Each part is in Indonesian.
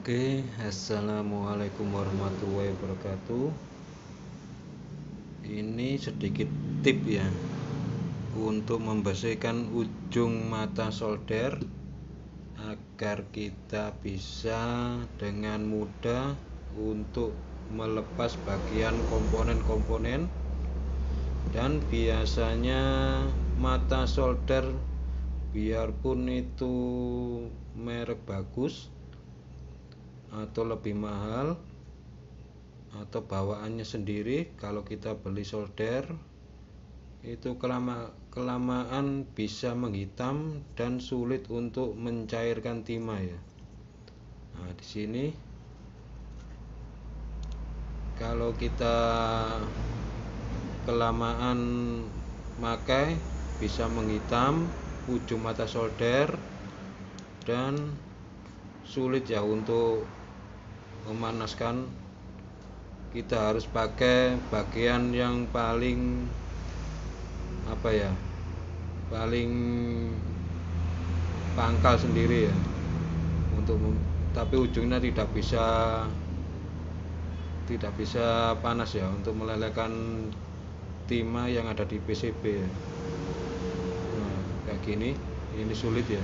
Oke, assalamualaikum warahmatullahi wabarakatuh. Ini sedikit tip ya untuk membersihkan ujung mata solder agar kita bisa dengan mudah untuk melepas bagian komponen-komponen. Dan biasanya mata solder biarpun itu merek bagus atau lebih mahal atau bawaannya sendiri, kalau kita beli solder itu kelamaan bisa menghitam dan sulit untuk mencairkan timah ya. Nah, di sini kalau kita kelamaan pakai bisa menghitam ujung mata solder dan sulit ya untuk memanaskan. Kita harus pakai bagian yang paling paling pangkal sendiri ya tapi ujungnya tidak bisa panas ya untuk melelehkan timah yang ada di PCB ya. Nah, kayak gini ini sulit ya.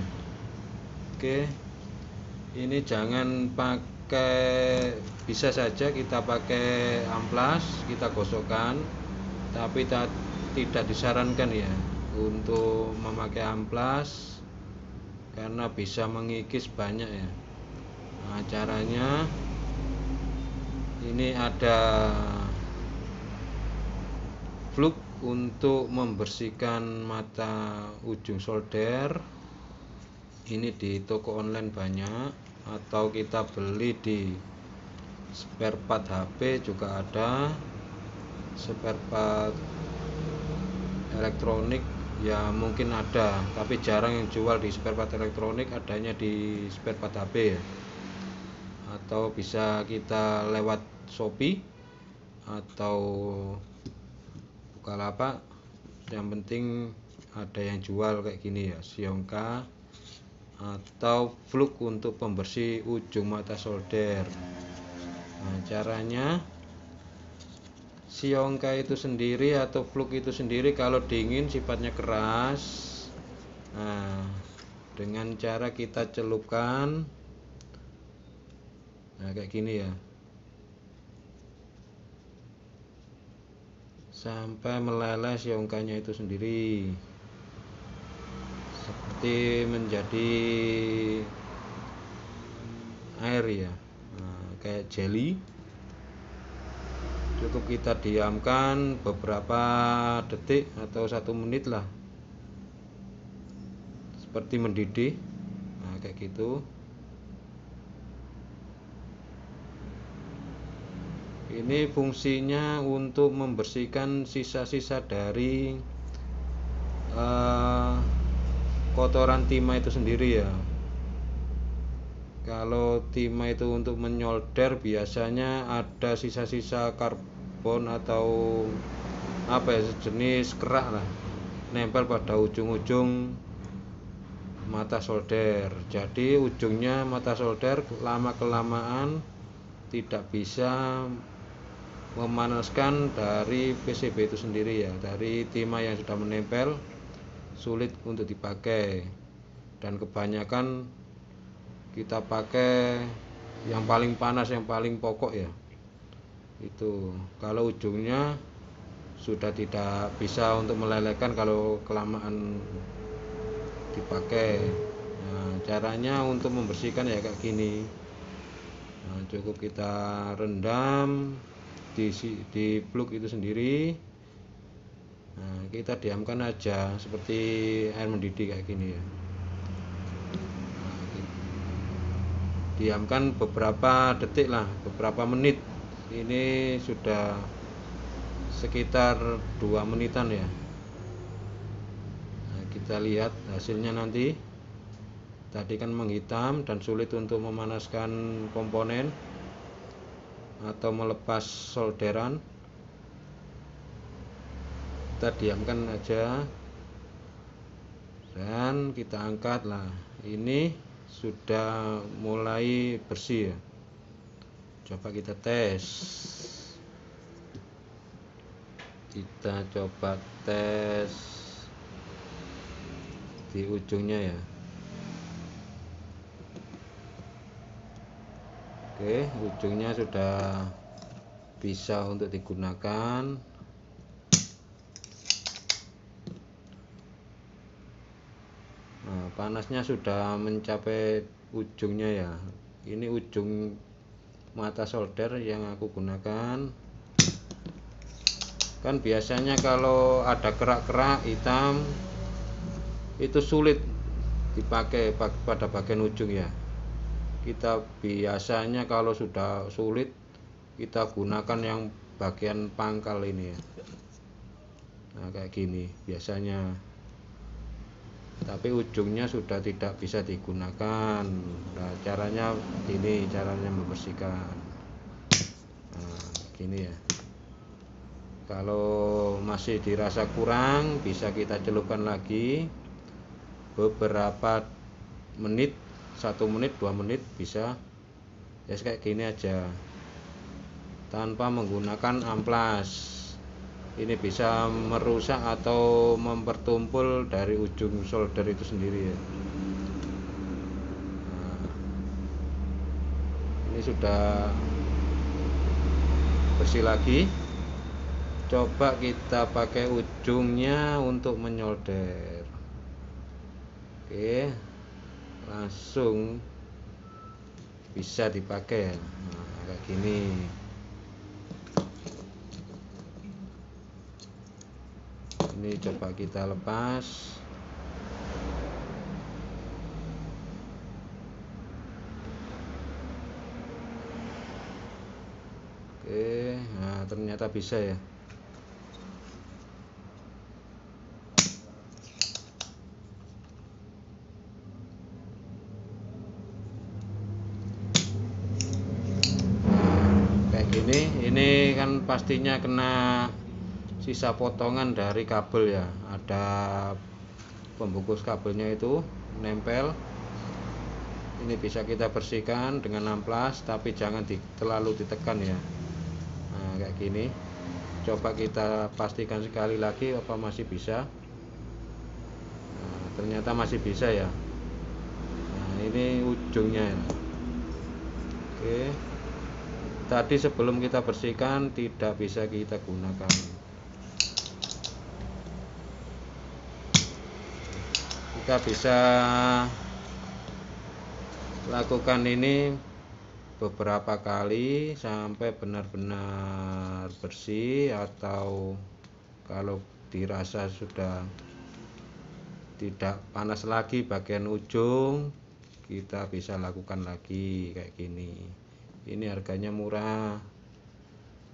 Oke, ini jangan pakai, bisa saja kita pakai amplas, kita gosokkan, tapi tidak disarankan ya untuk memakai amplas karena bisa mengikis banyak ya. Nah, caranya ini ada fluk untuk membersihkan mata ujung solder. Ini di toko online banyak, atau kita beli di spare part HP juga ada, spare part elektronik ya mungkin ada, tapi jarang yang jual di spare part elektronik, adanya di spare part HP ya. Atau bisa kita lewat Shopee atau Bukalapak, yang penting ada yang jual kayak gini ya, Sionka atau fluk untuk pembersih ujung mata solder. Nah, caranya Sionka itu sendiri atau fluk itu sendiri kalau dingin sifatnya keras. Nah, dengan cara kita celupkan, nah kayak gini ya, sampai meleleh Sionkanya itu sendiri, seperti menjadi air ya, nah, kayak jelly. Cukup kita diamkan beberapa detik atau 1 menit lah, seperti mendidih. Nah, kayak gitu. Ini fungsinya untuk membersihkan sisa-sisa dari kotoran timah itu sendiri ya. Kalau timah itu untuk menyolder biasanya ada sisa-sisa karbon atau sejenis kerak lah, nempel pada ujung-ujung mata solder. Jadi ujungnya mata solder lama kelamaan tidak bisa memanaskan dari PCB itu sendiri ya, dari timah yang sudah menempel, sulit untuk dipakai. Dan kebanyakan kita pakai yang paling panas, yang paling pokok ya, itu kalau ujungnya sudah tidak bisa untuk melelehkan kalau kelamaan dipakai. Nah, caranya untuk membersihkan ya kayak gini. Nah, cukup kita rendam di plug itu sendiri. Nah, kita diamkan aja seperti air mendidih kayak gini ya. Diamkan beberapa detik lah, beberapa menit. Ini sudah sekitar 2 menitan ya. Nah, kita lihat hasilnya nanti. Tadi kan menghitam dan sulit untuk memanaskan komponen atau melepas solderan. Kita diamkan aja dan kita angkat lah. Ini sudah mulai bersih ya. Coba kita tes. Kita coba tes di ujungnya ya. Oke, ujungnya sudah bisa untuk digunakan. Nah, panasnya sudah mencapai ujungnya ya. Ini ujung mata solder yang aku gunakan. Kan biasanya kalau ada kerak-kerak hitam itu sulit dipakai pada bagian ujung ya. Kita biasanya kalau sudah sulit kita gunakan yang bagian pangkal ini ya. Nah, kayak gini biasanya. Tapi ujungnya sudah tidak bisa digunakan. Nah, caranya ini, caranya membersihkan. Nah, gini ya. Kalau masih dirasa kurang, bisa kita celupkan lagi beberapa menit, 1 menit 2 menit bisa ya, kayak gini aja tanpa menggunakan amplas. Ini bisa merusak atau mempertumpul dari ujung solder itu sendiri ya. Nah, ini sudah bersih lagi. Coba kita pakai ujungnya untuk menyolder. Oke, langsung bisa dipakai ya. Nah, kayak gini. Ini coba kita lepas. Oke, nah ternyata bisa ya. Kayak gini, ini kan pastinya kena sisa potongan dari kabel ya. Ada pembungkus kabelnya itu nempel. Ini bisa kita bersihkan dengan amplas, tapi jangan terlalu ditekan ya. Nah, kayak gini. Coba kita pastikan sekali lagi apa masih bisa. Nah, ternyata masih bisa ya. Nah, ini ujungnya ya. Oke. Tadi sebelum kita bersihkan tidak bisa kita gunakan. Kita bisa lakukan ini beberapa kali sampai benar-benar bersih, atau kalau dirasa sudah tidak panas lagi bagian ujung, kita bisa lakukan lagi kayak gini. Ini harganya murah,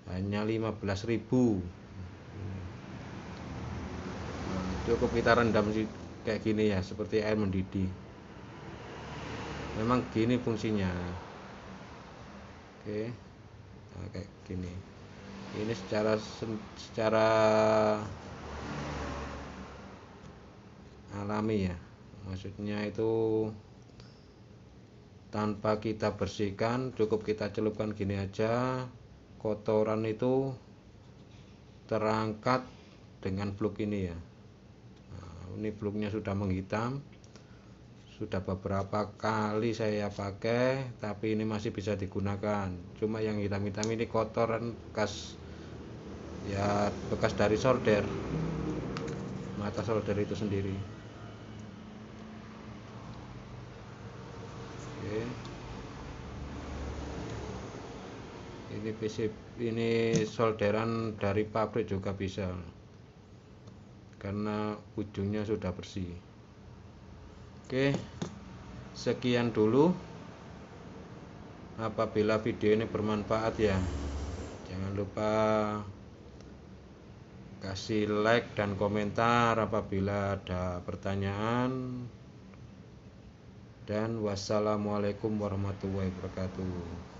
hanya 15.000. Cukup kita rendam kayak gini ya, seperti air mendidih. Memang gini fungsinya. Oke, nah, kayak gini. Ini secara alami ya, maksudnya itu tanpa kita bersihkan, cukup kita celupkan gini aja, kotoran itu terangkat dengan plug ini ya. Nah, ini plugnya sudah menghitam, sudah beberapa kali saya pakai, tapi ini masih bisa digunakan. Cuma yang hitam-hitam ini kotoran bekas ya, bekas dari solder, mata solder itu sendiri. Oke. Ini PC, ini solderan dari pabrik juga bisa, karena ujungnya sudah bersih. Oke, sekian dulu. Apabila video ini bermanfaat ya, jangan lupa kasih like dan komentar apabila ada pertanyaan. Dan wassalamualaikum warahmatullahi wabarakatuh.